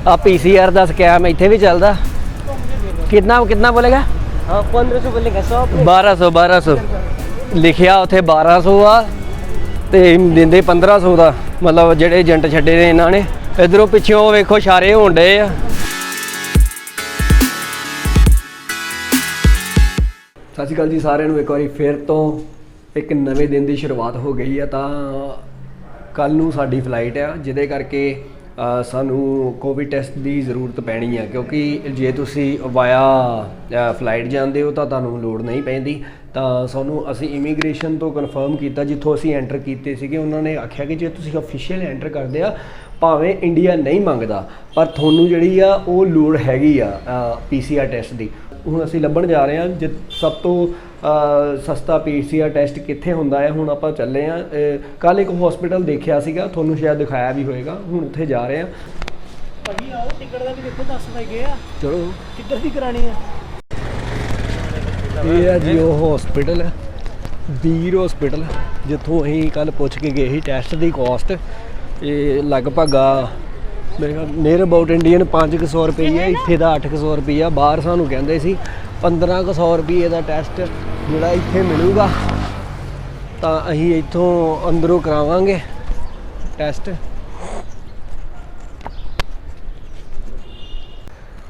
आ PCR का scam इत्थे भी चलता। कितना कितना बोलेगा? हाँ 1500 बोलेगा। 1200 लिखिया उत्थे 1200 आ ते दिंदे 1500 का। मतलब जेडे एजेंट छड्डे ने इन्होंने इधरों पिछों वेखो इशारे होण डे आ। सत श्री अकाल जी सारिਆਂ ਨੂੰ एक बार फिर तो एक नवे दिन की शुरुआत हो गई है। तो कल नूं साडी फ्लाइट है जिहदे करके सानू कोविड टैसट की जरूरत पैनी है, क्योंकि जे तुसी वाया फ्लाइट जाते हो तो तुहानू लोड़ नहीं पैंदी। तो सानू असी इमीग्रेशन तो कन्फर्म किया जिथों असी एंटर किए थे, उन्होंने आख्या कि जे तुसी ऑफिशियल एंटर करते आ भावें इंडिया नहीं मंगदा पर थोनू जिहड़ी आ वो लोड़ हैगी आ PCR टैसट की। हुण असी लभण जा रहे हैं जे सब तो सस्ता PCR टैसट कित्थे हुंदा है। हुण आपां चले आ। कल एक हॉस्पिटल देखिया सीगा, थोनू शायद दिखाया भी होएगा। हुण उत्थे जा रहे हैं। भाजी आओ टिकट का भी देखो 10 रुपए गया। चलो किधर दी करानी है? ये है जी वो हॉस्पिटल है, वीर हॉस्पिटल, जिथों असीं कल पुछ के गए ही टैसट की कॉस्ट ये लगभग मेरे ख्याल नियर अबाउट इंडियन 500 रुपये, इत्थे दा 800 रुपया। बाहर सानू कहंदे सी 1500 रुपये का टैसट जिहड़ा इत्थे मिलूगा। तो असीं इत्थों अंदरों करावांगे टैसट।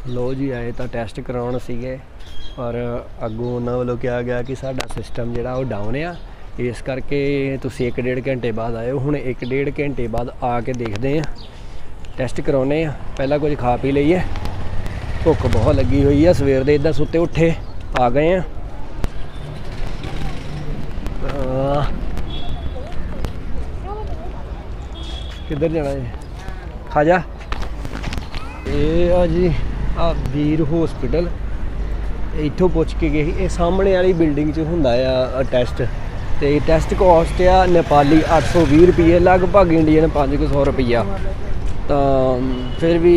लो जी आए तो टैसट कराउण सीगे और अगों उन्होंने वालों कहा गया कि साडा सिस्टम जिहड़ा वो डाउन आ, इस करके तुसीं 1-1.5 घंटे बाद आए। हुण 1-1.5 घंटे बाद आके देखते हैं, टैसट करवाने। पहला कुछ खा पी लीए, भुख बहुत लगी हुई है। सवेर दे इदां सुत्ते उठे आ गए हैं। किधर जाना है? खा जा। ये आ जी आ वीर हॉस्पिटल, इत्थों पुछ के गए। ये सामने वाली बिल्डिंग च हुंदा आ टैसट। तो टैसट कॉस्ट आ नेपाली 820 रुपये, लगभग इंडियन 500 रुपया। तो फिर भी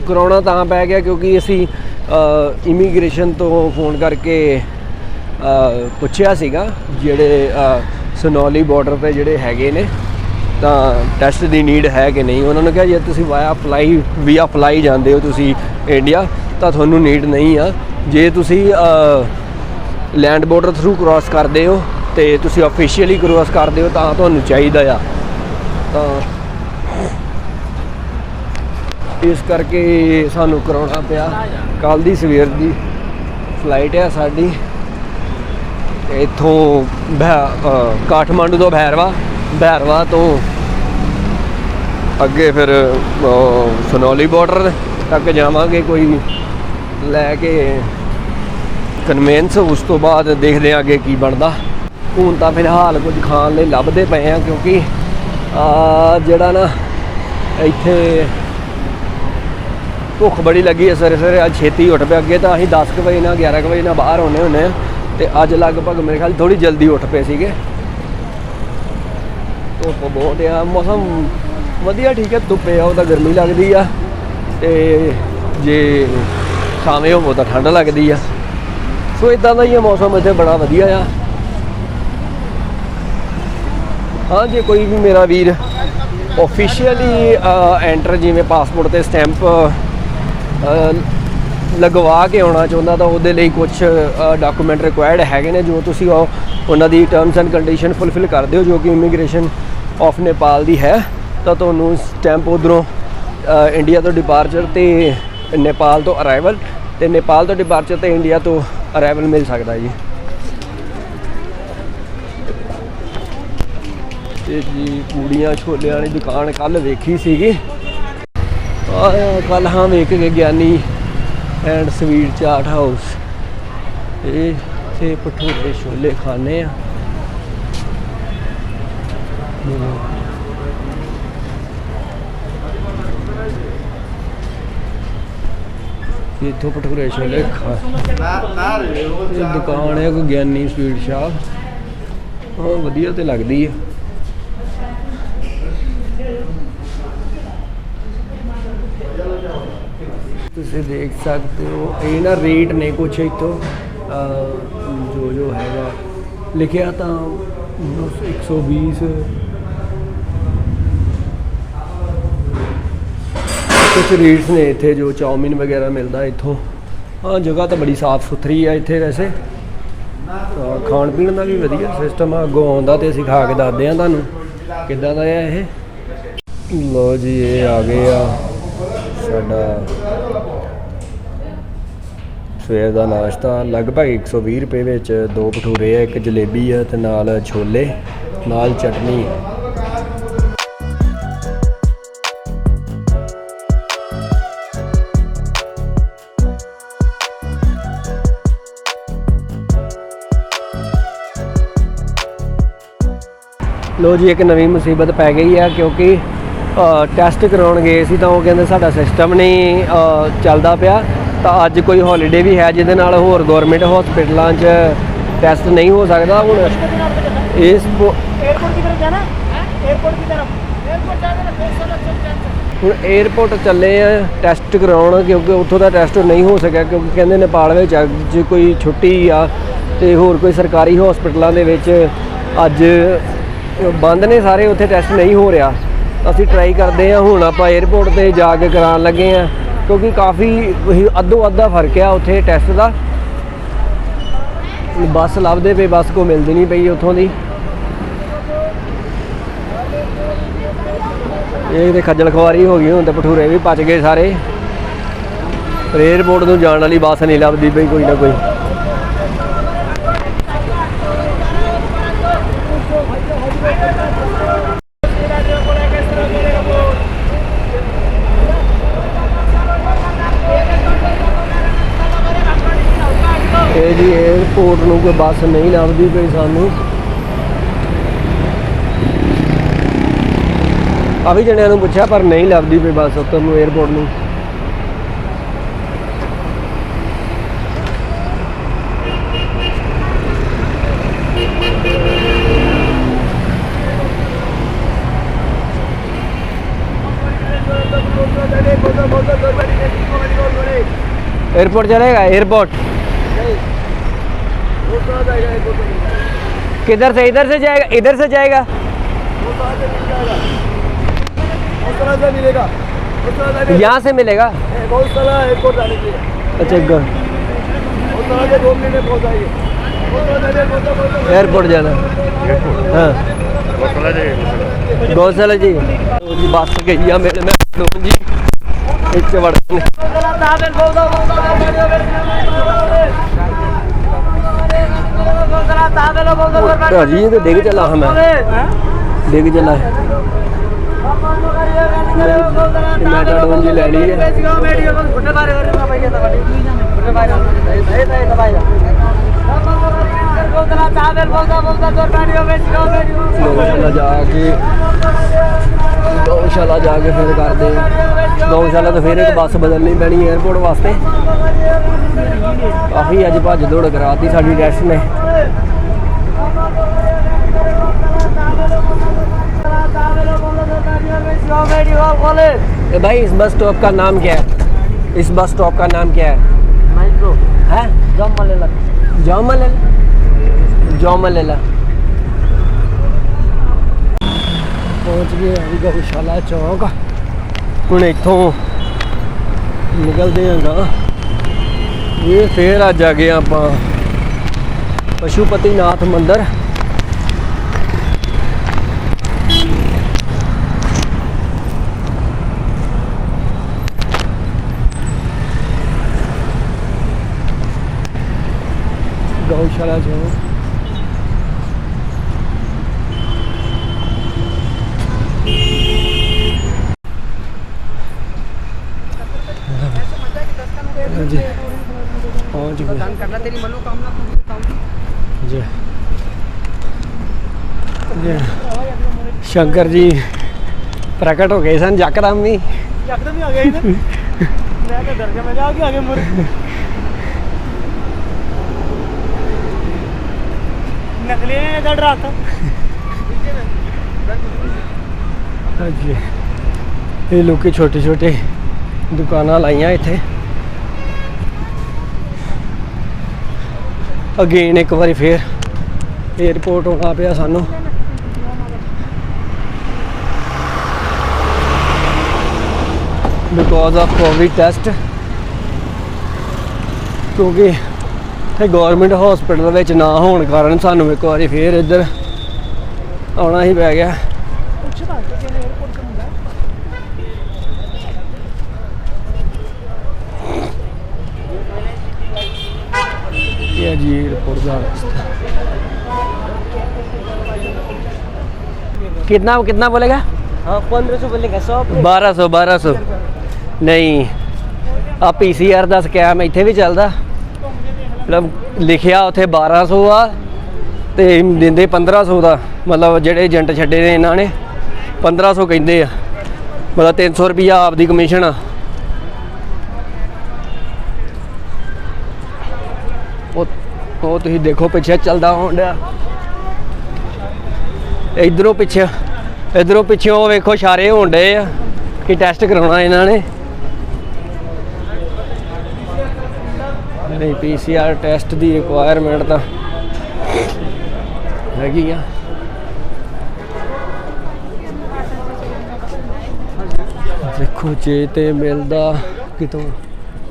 करवाना तां पै गया क्योंकि असी इमीग्रेशन तो फोन करके पुछया सीगा जिहड़े सनौली बॉर्डर पे जिहड़े हैगे ने तो टैसट की नीड है कि नहीं। उन्होंने कहा जे तुसी वीआ फ्लाई जाते हो तुसी इंडिया तो थोनू नीड नहीं आ। जे तुसी लैंड बॉर्डर थ्रू क्रॉस करते हो तो तुसी ऑफिशियली क्रॉस करते हो तो तुहानू चाहिदा आ। तो इस करके सानू कराउणा पिया। कल दी सवेर दी फ्लाइट है साडी, इत्थों काठमांडू तो भैरवा तो अगे फिर सनौली बॉर्डर तक जावांगे कोई लैके कन्वेंस। उस तो बाद देखते हैं अगे की बनता। हुण तां फिलहाल कुछ खाण लई लभदे पए हैं क्योंकि जिहड़ा ना इत्थे भुख बड़ी लगी है। सवेरे अज छेती उठ पे। अगे तो अं 10 बजे ना 11 बजे ना बाहर होने होने तो अज लगभग मेरे ख्याल थोड़ी जल्दी उठ पे सीगे। धुप्प बहुत आ, मौसम वधिया ठीक है। धुप्पे आओ तो गर्मी लगती है, तो जे छावें होवो तो ठंड लगती है। सो इदां दा ही है मौसम इत्थे, बड़ा वधिया आ। हाँ जे कोई भी मेरा वीर ऑफिशियली एंटर जिवें पासपोर्ट ते स्टैंप लगवा के आना चाहुंदा तो उहदे लई कुछ डॉकूमेंट रिक्वायर्ड हैगे ने जो तुसीं उन्हां दी टर्म्स एंड कंडीशन फुलफिल करदे हो, जो कि इमीग्रेशन ऑफ नेपाल दी है। तो तुहानूं स्टैंप उधरों इंडिया तो डिपार्चर तो नेपाल तो अराइवल, तो नेपाल तो डिपार्चर तो इंडिया तो अराइवल मिल सकता जी। ते जी पूड़ियाँ छोले वाली दुकान कल वेखी सीगी। कल हाँ वेख के ज्ञानी एंड स्वीट चाट हाउस, ये भठूरे छोले खाने। इतों भठूरे छोले खा। दुकान है कोई ज्ञानी स्वीट शॉप। हाँ वधिया तो लगती है। तुसीं देख सकते हो ये ना रेट ने कुछ इतों जो हैगा लिखिया तो 120 ਕੁਝ ਰੀਟਸ ਨੇ ਇੱਥੇ ਜੋ ਚਾਉਮੀਨ ਵਗੈਰਾ ਮਿਲਦਾ ਇੱਥੋਂ। ਹਾਂ ਜਗ੍ਹਾ ਤਾਂ ਬੜੀ ਸਾਫ਼ ਸੁਥਰੀ ਆ ਇੱਥੇ ਵੈਸੇ। ਖਾਣ ਪੀਣ ਦਾ ਵੀ ਵਧੀਆ ਸਿਸਟਮ ਆ। ਅੱਗੋਂ ਆਉਂਦਾ ਤੇ ਅਸੀਂ ਖਾ ਕੇ ਦੱਸਦੇ ਹਾਂ ਤੁਹਾਨੂੰ ਕਿੱਦਾਂ ਦਾ ਆ ਇਹ। ਲੋ ਜੀ ਇਹ ਆ ਗਏ ਆ ਸਾਡਾ ਸਵੇਰ ਦਾ ਨਾਸ਼ਤਾ। ਲਗਭਗ 120 ਰੁਪਏ ਵਿੱਚ 2 ਭਟੂਰੇ ਆ, 1 ਜਲੇਬੀ ਆ ਤੇ ਨਾਲ ਛੋਲੇ ਨਾਲ ਚਟਨੀ ਆ। ਲੋ ਜੀ ਇੱਕ ਨਵੀਂ ਮੁਸੀਬਤ ਪੈ ਗਈ ਆ ਕਿਉਂਕਿ ਟੈਸਟ ਕਰਾਉਣ ਗਏ ਸੀ ਤਾਂ ਉਹ ਕਹਿੰਦੇ ਸਾਡਾ ਸਿਸਟਮ ਨਹੀਂ ਚੱਲਦਾ ਪਿਆ। ਤਾਂ ਅੱਜ ਕੋਈ ਹੌਲੀਡੇ ਵੀ ਹੈ ਜਿਹਦੇ ਨਾਲ ਹੋਰ ਗਵਰਨਮੈਂਟ ਹਸਪੀਟਲਾਂ 'ਚ ਟੈਸਟ ਨਹੀਂ ਹੋ ਸਕਦਾ। ਹੁਣ ਇਸ एयरपोर्ट की तरफ जाना है, एयरपोर्ट की तरफ, एयरपोर्ट जाना ਹੁਣ 에ਅਰਪੋਰਟ ਚੱਲੇ ਆ ਟੈਸਟ ਕਰਾਉਣ ਕਿਉਂਕਿ ਉੱਥੋਂ ਦਾ ਟੈਸਟ ਨਹੀਂ ਹੋ ਸਕਿਆ ਕਿਉਂਕਿ ਕਹਿੰਦੇ ਨੇਪਾਲ ਵਿੱਚ ਅੱਜ ਕੋਈ ਛੁੱਟੀ ਆ ਤੇ ਹੋਰ ਕੋਈ ਸਰਕਾਰੀ ਹਸਪੀਟਲਾਂ ਦੇ ਵਿੱਚ ਅੱਜ ਬੰਦ ਨੇ ਸਾਰੇ, ਉੱਥੇ ਟੈਸਟ ਨਹੀਂ ਹੋ ਰਿਹਾ। ਅਸੀਂ ਟਰਾਈ ਕਰਦੇ ਹਾਂ ਹੁਣ ਆਪਾਂ 에ਅਰਪੋਰਟ ਤੇ ਜਾ ਕੇ ਕਰਾਉਣ ਲੱਗੇ ਹਾਂ ਕਿਉਂਕਿ ਕਾਫੀ ਅੱਧੋ ਅੱਧਾ ਫਰਕ ਆ ਉੱਥੇ ਟੈਸਟ ਦਾ। ਬੱਸ ਲੱਭਦੇ ਪਏ, ਬੱਸ ਕੋ ਮਿਲਦੀ ਨਹੀਂ ਪਈ ਉੱਥੋਂ ਦੀ। ਇਹ ਤੇ ਖੱਜਲ ਖਵਾਰੀ ਹੋ ਗਈ ਹੁਣ ਤੇ ਭਟੂਰੇ ਵੀ ਪਚ ਗਏ ਸਾਰੇ। ਪਰ 에ਅਰਪੋਰਟ ਨੂੰ ਜਾਣ ਵਾਲੀ ਬੱਸ ਨਹੀਂ ਲੱਭਦੀ ਪਈ ਕੋਈ ਨਾ ਕੋਈ। ਇਹ ਜੀ 에ਅਰਪੋਰਟ ਨੂੰ ਕੋਈ ਬੱਸ ਨਹੀਂ ਲੱਭਦੀ ਪਈ ਸਾਨੂੰ। ਕਾਫੀ ਜਣਿਆਂ ਨੂੰ ਪੁੱਛਿਆ ਪਰ ਨਹੀਂ ਲੱਭਦੀ ਪਈ ਬੱਸ ਉੱਤਰ ਨੂੰ 에ਅਰਪੋਰਟ ਨੂੰ। एयरपोर्ट चलेगा? एयरपोर्ट किधर से? इधर से जाएगा? इधर से जाएगा? यहाँ से मिलेगा? बहुत सारा एयरपोर्ट जाने के लिए। अच्छा एयरपोर्ट जाना। हाँ गौशाला जी बस गई है मेरे में जी वड़ जी तो डिग चला हम डिग चला है। मेटाडोन जी लैनी है। गौशाला जाके फिर करते गौशाला तो फिर एक बस बदलनी पैनी एयरपोर्ट वास्ते। काफ़ी अज भज दौड़ कराती साड़ी टैस्ट ने। भाई इस बस स्टॉप का नाम क्या है? इस बस स्टॉप का नाम क्या है? मेट्रो है जमलेला जमलेला पहुँच गए अभी गौशाला चौक। ਹੁਣ ਇੱਥੋਂ ਨਿਕਲਦੇ ਹਾਂ ਇਹ ਫੇਰ ਅੱਜ ਆ ਗਏ ਆਪਾਂ ਪਸ਼ੂਪਤੀ ਨਾਥ ਮੰਦਿਰ। गौशाला चौक जी पहुँच गए जी। जी शंकर जी प्रकट हो गए सन यकदम ही आ गए ना। मैं तो डर गया, मैं आगे मुड़ नकली ने डर रहा था। हाँ जी ये लोग छोटे छोटे दुकाना लाइया इत्थे। अगेन एक बार फिर एयरपोर्ट होना पिया सानू। ਬਿਕੋਜ਼ ਆਫ ਕੋਵਿਡ ਟੈਸਟ, ਕਿਉਂਕਿ ਇੱਥੇ ਗੌਰਮੈਂਟ ਹਸਪੀਟਲ ਵਿੱਚ ਨਾ ਹੋਣ ਕਾਰਨ ਸਾਨੂੰ ਇੱਕ ਵਾਰੀ ਫੇਰ ਇੱਧਰ ਆਉਣਾ ਹੀ ਪੈ ਗਿਆ। ਕੁਛ ਤਾਂ ਕਿਹਨੇ 에어ਪੋਰਟ ਤੋਂ ਹੁੰਦਾ ये जी एयरपोर्ट का रास्ता। कितना कितना बोलेगा? हाँ 1500 बोलेगा 100 1200 नहीं आ PCR ਦਾ ਸਕੈਮ ਇੱਥੇ ਵੀ ਚੱਲਦਾ, ਮਤਲਬ ਲਿਖਿਆ ਉੱਥੇ 1200 ਆ ਤੇ ਦਿੰਦੇ 1500 ਦਾ, ਮਤਲਬ ਜਿਹੜੇ ਏਜੰਟ ਛੱਡੇ ਨੇ ਇਹਨਾਂ ਨੇ 1500 ਕਹਿੰਦੇ ਆ, ਮਤਲਬ 300 ਰੁਪਈਆ ਆਪ ਦੀ ਕਮਿਸ਼ਨ ਆ। ਉਹ ਤੁਸੀਂ ਦੇਖੋ ਪਿੱਛੇ ਚੱਲਦਾ ਹੋਣ ਡਿਆ, ਇਧਰੋਂ ਪਿੱਛੋਂ ਵੇਖੋ ਇਸ਼ਾਰੇ ਹੋਣ ਡਏ ਆ ਕਿ ਟੈਸਟ ਕਰਾਉਣਾ ਇਹਨਾਂ ਨੇ। ਨਹੀਂ PCR ਟੈਸਟ ਦੀ ਰਿਕੁਆਇਰਮੈਂਟ ਤਾਂ ਹੈਗੀ ਆ। ਦੇਖੋ ਜੇ ਤੇ ਮਿਲਦਾ ਕਿਤੋਂ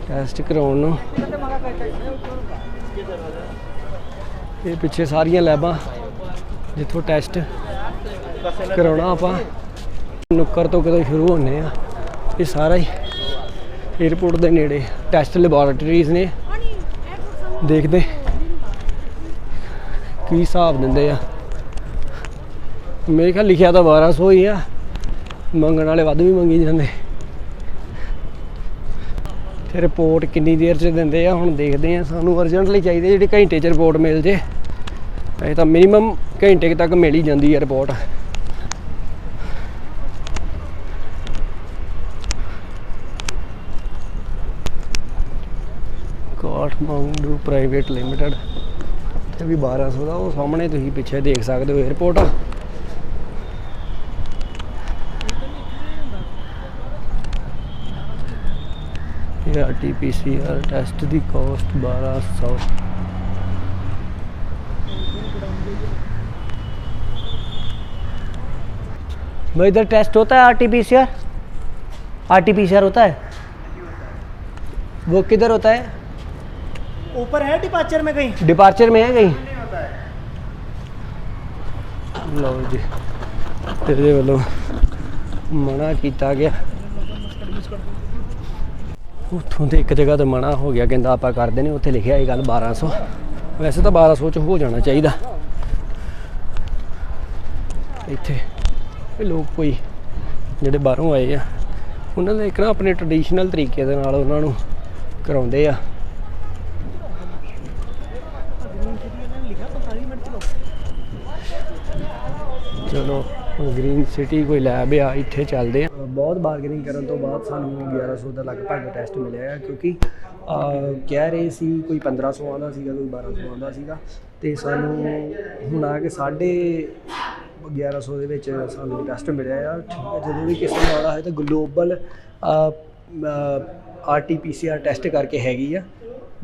ਟੈਸਟ ਕਰਾਉਣ ਨੂੰ। ਇਹ ਪਿੱਛੇ ਸਾਰੀਆਂ ਲੈਬਾਂ ਜਿੱਥੋਂ ਟੈਸਟ ਕਰਾਉਣਾ ਆਪਾਂ ਨੁੱਕਰ ਤੋਂ ਕਿਤੋਂ ਸ਼ੁਰੂ ਹੋਣੇ ਆ। ਇਹ ਸਾਰਾ ਹੀ ਏਅਰਪੋਰਟ ਦੇ ਨੇੜੇ ਟੈਸਟ ਲੈਬੋਰੇਟਰੀਜ਼ ਨੇ। ਦੇਖਦੇ ਕੀ ਹਿਸਾਬ ਦਿੰਦੇ ਆ। ਮੇਰੇ ਖਿਆਲ ਲਿਖਿਆ ਤਾਂ 1200 ਹੀ ਆ, ਮੰਗਣ ਵਾਲੇ ਵੱਧ ਵੀ ਮੰਗੀ ਜਾਂਦੇ। ਤੇ ਰਿਪੋਰਟ ਕਿੰਨੀ ਦੇਰ 'ਚ ਦਿੰਦੇ ਆ ਹੁਣ ਦੇਖਦੇ ਆ। ਸਾਨੂੰ ਅਰਜੈਂਟਲੀ ਚਾਹੀਦੀ ਜਿਹੜੀ ਘੰਟੇ 'ਚ ਰਿਪੋਰਟ ਮਿਲ ਜੇ। ਇਹ ਤਾਂ ਮਿਨੀਮਮ ਘੰਟੇ ਤੱਕ ਮਿਲ ਹੀ ਜਾਂਦੀ ਹੈ ਰਿਪੋਰਟ। ਕਾਠਮਾਂਡੂ ਪ੍ਰਾਈਵੇਟ ਲਿਮਟਿਡ ਤੇ ਵੀ 1200 ਦਾ। ਉਹ ਸਾਹਮਣੇ ਤੁਸੀਂ ਪਿੱਛੇ ਦੇਖ ਸਕਦੇ ਹੋ ਏਅਰਪੋਰਟ। ਇਹ RT-PCR ਟੈਸਟ ਦੀ ਕੋਸਟ 1200। भाई इधर टेस्ट होता है RT-PCR होता है? वो किधर होता है? ऊपर है डिपार्चर में कहीं? डिपार्चर में है कहीं? लो जी तेरे वालों मना किया गया। ਉੱਥੋਂ ਤੇ ਇੱਕ ਜਗ੍ਹਾ ਤੇ ਮਨਾ ਹੋ ਗਿਆ, ਕਹਿੰਦਾ ਆਪਾਂ ਕਰਦੇ ਨਹੀਂ। ਉੱਥੇ ਲਿਖਿਆ ਇਹ ਗੱਲ 1200। ਵੈਸੇ ਤਾਂ 1200 ਚ ਹੋ ਜਾਣਾ ਚਾਹੀਦਾ। ਇੱਥੇ ਇਹ ਲੋਕ ਕੋਈ ਜਿਹੜੇ ਬਾਹਰੋਂ ਆਏ ਆ ਉਹਨਾਂ ਦੇ ਇੱਕ ਨਾ ਆਪਣੇ ਟ੍ਰੈਡੀਸ਼ਨਲ ਤਰੀਕੇ ਦੇ ਨਾਲ ਉਹਨਾਂ ਨੂੰ ਕਰਾਉਂਦੇ ਆ। ਚਲੋ ਗ੍ਰੀਨ ਸਿਟੀ ਕੋਈ ਲੈਬ ਆ, ਇੱਥੇ ਚੱਲਦੇ ਆ। ਬਹੁਤ ਬਾਰਗੇਨਿੰਗ ਕਰਨ ਤੋਂ ਬਾਅਦ ਸਾਨੂੰ 1100 ਦਾ ਲਗਭਗ ਟੈਸਟ ਮਿਲਿਆ ਆ, ਕਿਉਂਕਿ ਕਹਿ ਰਹੇ ਸੀ ਕੋਈ 1500 ਆਉਂਦਾ ਸੀਗਾ, ਕੋਈ 1200 ਆਉਂਦਾ ਸੀਗਾ। ਅਤੇ ਸਾਨੂੰ ਹੁਣ ਆ ਕੇ 1150 ਦੇ ਵਿੱਚ ਸਾਨੂੰ ਟੈਸਟ ਮਿਲਿਆ ਆ। ਜਦੋਂ ਵੀ ਕਿਸੇ ਨੂੰ ਆਉਣਾ ਹੈ ਤਾਂ ਗਲੋਬਲ RT-PCR ਟੈਸਟ ਕਰਕੇ ਹੈਗੀ ਆ।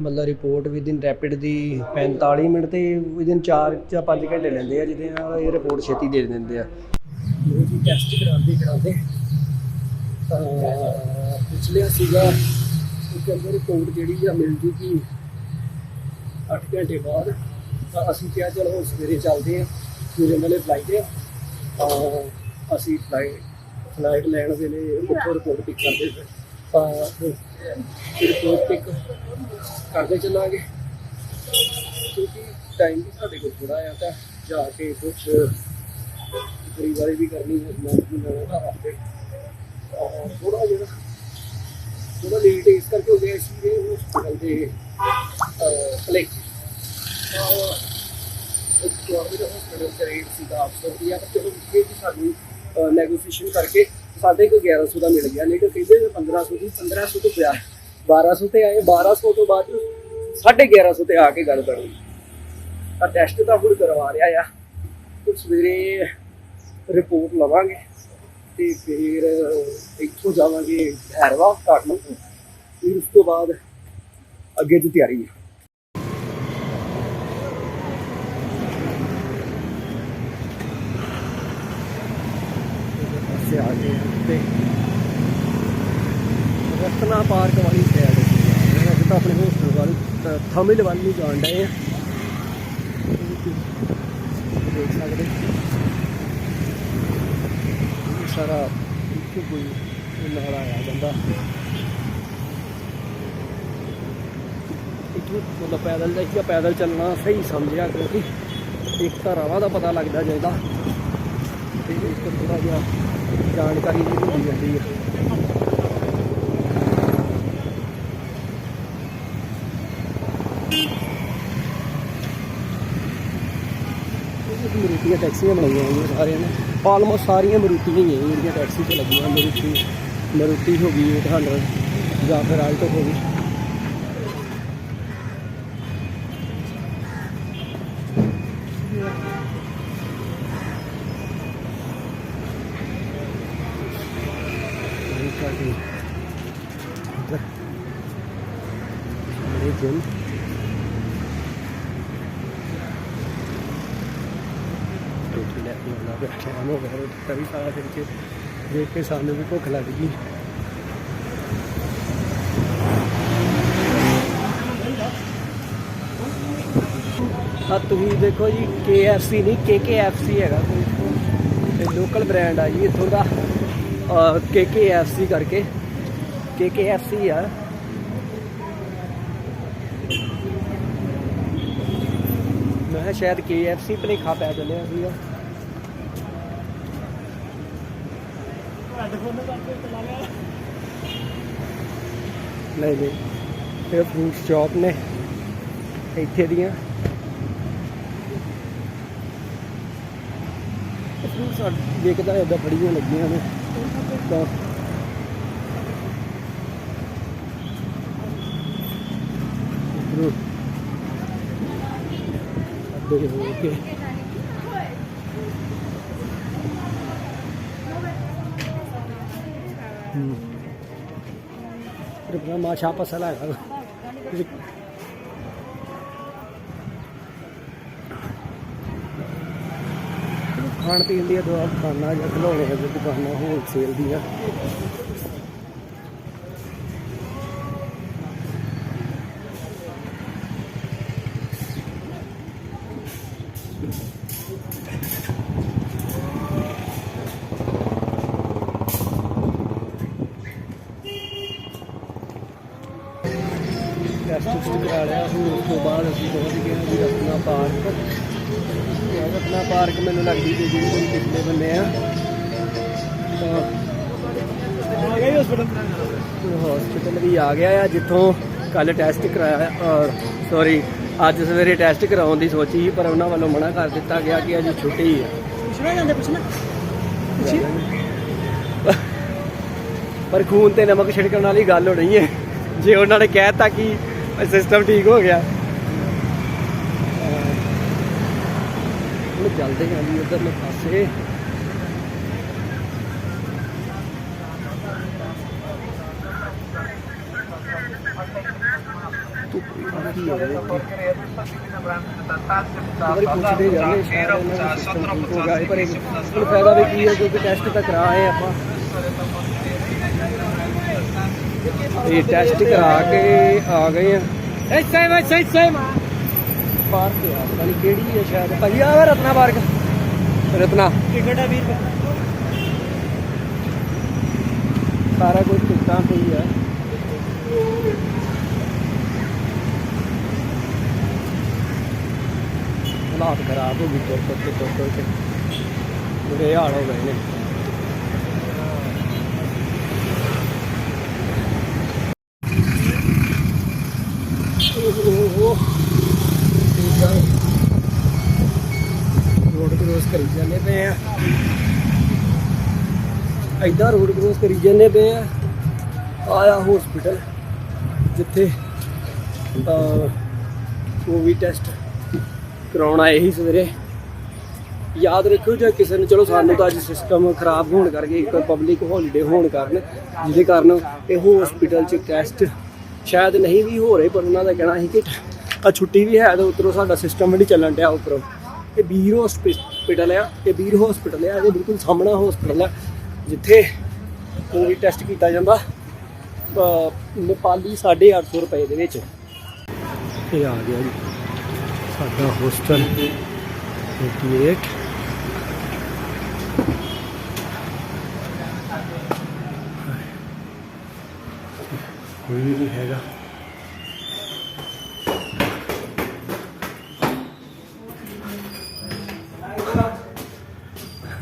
ਮਤਲਬ ਰਿਪੋਰਟ ਵਿਦਿਨ ਰੈਪਿਡ ਦੀ 45 ਮਿੰਟ ਅਤੇ ਵਿਦਿਨ 4 ਜਾਂ 5 ਘੰਟੇ ਲੈਂਦੇ ਆ, ਜਿਹਦੇ ਨਾਲ ਇਹ ਰਿਪੋਰਟ ਛੇਤੀ ਦੇ ਦਿੰਦੇ ਆ। ਜੋ ਜੀ ਟੈਸਟ ਕਰਾਉਂਦੇ ਪੁੱਛ ਲਿਆ ਸੀਗਾ ਕਿ ਅੰਦਰ ਰਿਪੋਰਟ ਜਿਹੜੀ ਆ ਮਿਲ ਜੂਗੀ 8 ਘੰਟੇ ਬਾਅਦ। ਤਾਂ ਅਸੀਂ ਕਿਹਾ ਚਲੋ ਹੁਣ ਸਵੇਰੇ ਚੱਲਦੇ ਹਾਂ, ਸਵੇਰੇ ਨਾਲੇ ਫਲਾਈਟ ਆ। ਅਸੀਂ ਫਲਾਈਟ ਲੈਣ ਵੇਲੇ ਉੱਥੋਂ ਰਿਪੋਰਟ ਪਿਕ ਕਰਦੇ ਫਿਰ ਤਾਂ ਰਿਪੋਰਟ ਪਿਕ ਕਰਦੇ ਚੱਲਾਂਗੇ, ਕਿਉਂਕਿ ਟਾਈਮ ਵੀ ਸਾਡੇ ਕੋਲ ਥੋੜ੍ਹਾ ਆ। ਤਾਂ ਜਾ ਕੇ ਕੁਛ ਖਰੀਦਦਾਰੀ ਵੀ ਕਰਨੀ ਹੈ ਨਵਾਂ ਵਾਸਤੇ। ਥੋੜ੍ਹਾ ਲੇਟ ਇਸ ਕਰਕੇ ਹੋ ਗਿਆ ਸੀ ਹਸਪੀਟਲ ਦੇ ਭਲੇ ਹਸਪੀਟਲ ਦਾ ਰੇਟ ਸੀਗਾ 800 ਰੁਪਈਆ। ਪਰ ਚਲੋ ਇਹ ਵੀ ਸਾਨੂੰ ਨੈਗੋਸੀਏਸ਼ਨ ਕਰਕੇ ਸਾਡੇ ਕੋਲ 1100 ਦਾ ਮਿਲ ਗਿਆ। ਨਹੀਂ ਤਾਂ ਕਹਿੰਦੇ 1500 ਦੀ 1500 ਤੋਂ ਪਿਆ 1200 ਤੇ ਆਏ। 1200 ਤੋਂ ਬਾਅਦ 1150 ਤੇ ਆ ਕੇ ਗੱਲ ਬਣੀ। ਤਾਂ ਟੈਸਟ ਤਾਂ ਹੁਣ ਕਰਵਾ ਰਿਹਾ ਆ, ਤੇ ਸਵੇਰੇ ਰਿਪੋਰਟ ਲਵਾਂਗੇ ਅਤੇ ਫਿਰ ਇੱਥੋਂ ਜਾਵਾਂਗੇ ਭੈਰਵਾ ਕਾਠਮਾਂਡੂ। ਫਿਰ ਉਸ ਤੋਂ ਬਾਅਦ ਅੱਗੇ ਦੀ ਤਿਆਰੀ ਹੈ। आ गए ਰਤਨਾ ਪਾਰਕ ਵਾਲੀ ਸਾਈਡ ਅਸੀਂ ਤਾਂ ਆਪਣੇ ਹੋਸਟਲ ਵੱਲ ਥਮਿਲ ਵੱਲ ਨੂੰ ਜਾਣ ਡਏ ਆ। ਦੇਖ ਸਕਦੇ ਸਾਰਾ ਇੱਥੇ ਕੋਈ ਨਾਲ ਆਇਆ ਜਾਂਦਾ ਇੱਥੇ ਮਤਲਬ ਪੈਦਲ ਜਾਈਦਾ, ਪੈਦਲ ਚੱਲਣਾ ਸਹੀ ਸਮਝਿਆ ਕਿਉਂਕਿ ਇੱਕ ਤਾਂ ਰਾਹਾਂ ਦਾ ਪਤਾ ਲੱਗਦਾ ਚਾਹੀਦਾ ਤੇ ਇੱਕ ਥੋੜ੍ਹਾ ਜਿਹਾ ਜਾਣਕਾਰੀ ਵੀ ਹੁੰਦੀ ਜਾਂਦੀ ਹੈ। ਮਰੂਤੀਆਂ ਟੈਕਸੀਆਂ ਬਣਾਈਆਂ ਹੋਈਆਂ ਸਾਰਿਆਂ ਨੇ, ਆਲਮੋਸਟ ਸਾਰੀਆਂ ਮਰੂਤੀਆਂ ਹੀ ਹੈ ਜਿਹੜੀਆਂ ਟੈਕਸੀ 'ਤੇ ਲੱਗੀਆਂ। ਮਰੂਤੀ ਹੋ ਗਈ 800 ਜਾਂ ਫਿਰ ਆਲਟੋ ਹੋ ਗਈ। जिम शाम हो गया, तभी सारा दिन के देख के सामने भी भुख लग गई। तुम देखो जी KFC नहीं KKFC है कोई लोकल ब्रांड आ जी इतों का KKFC करके KKFC है। मैं शायद KFC भलेखा पै चलिया सीगा। नहीं नहीं ये फ्रूट शॉप ने इत्थे दियां फ्रूट देखदा इदा बड़ियां लगियां ने तो हो के माशा पसला है खाण पीन दी दुकाना या खिलौने की दुकाना होलसेल दी टेस्ट करा लिया। उस तो बाद अभी पहुँच गए हैं रत्ना पार्क। रत्ना पार्क मैंने लगती थी जी पिछले बने हॉस्पिटल भी आ गया है जितों कल टेस्ट कराया और सॉरी अज सवेरे टेस्ट कराने की सोची पर उन्होंने वालों मना कर दिता गया कि अज छुट्टी है। पर खून ते नमक छिड़कने वाली गल होनी है जे उन्होंने कहता कि सिस्टम ठीक हो गया। चलते हैं जी उधर पासे फायदा भी की है क्योंकि टेस्ट तो कराए आप टेस्ट करा के आ गए हैं। पार्क पता नहीं केड़ी है शायद भाई आ रत्ना पार्क रत्ना टिकट है 20 रुपये सारा कुछ टिकटा कोई है। हालात खराब हो गई तुर के बुरे हाल हो गए हैं। रोड क्रॉस करी जाने पे इदा रोड क्रॉस करी जाने पे आया हॉस्पिटल जिथे कोविड टेस्ट कराना आए ही सवेरे। याद रखो जो किसी ने चलो सानू तो अज सिस्टम खराब होने करके एक पब्लिक हॉलीडे होने कारण जिसके कारण ये हॉस्पिटल च टेस्ट शायद नहीं भी हो रहे पर उन्होंने कहना है कि छुट्टी भी है तो उतरों साडा सिस्टम भी नहीं चलन दिया। उपरों ये वीर हॉस्पिटल है, ये वीर हॉस्पिटल है, ये बिल्कुल सामना हॉस्पिटल है जिथे कोविड टेस्ट किया जाता ਨੇਪਾਲੀ 850 ਰੁਪਏ ਦੇ ਵਿੱਚ। ਇਹ ਆ ਗਿਆ ਜੀ ਸਾਡਾ ਹੋਸਟਲ 88। ਕੋਈ ਵੀ ਨਹੀਂ ਹੈਗਾ।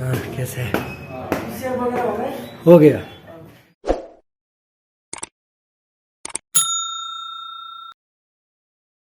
हाँ कैसे हो गया?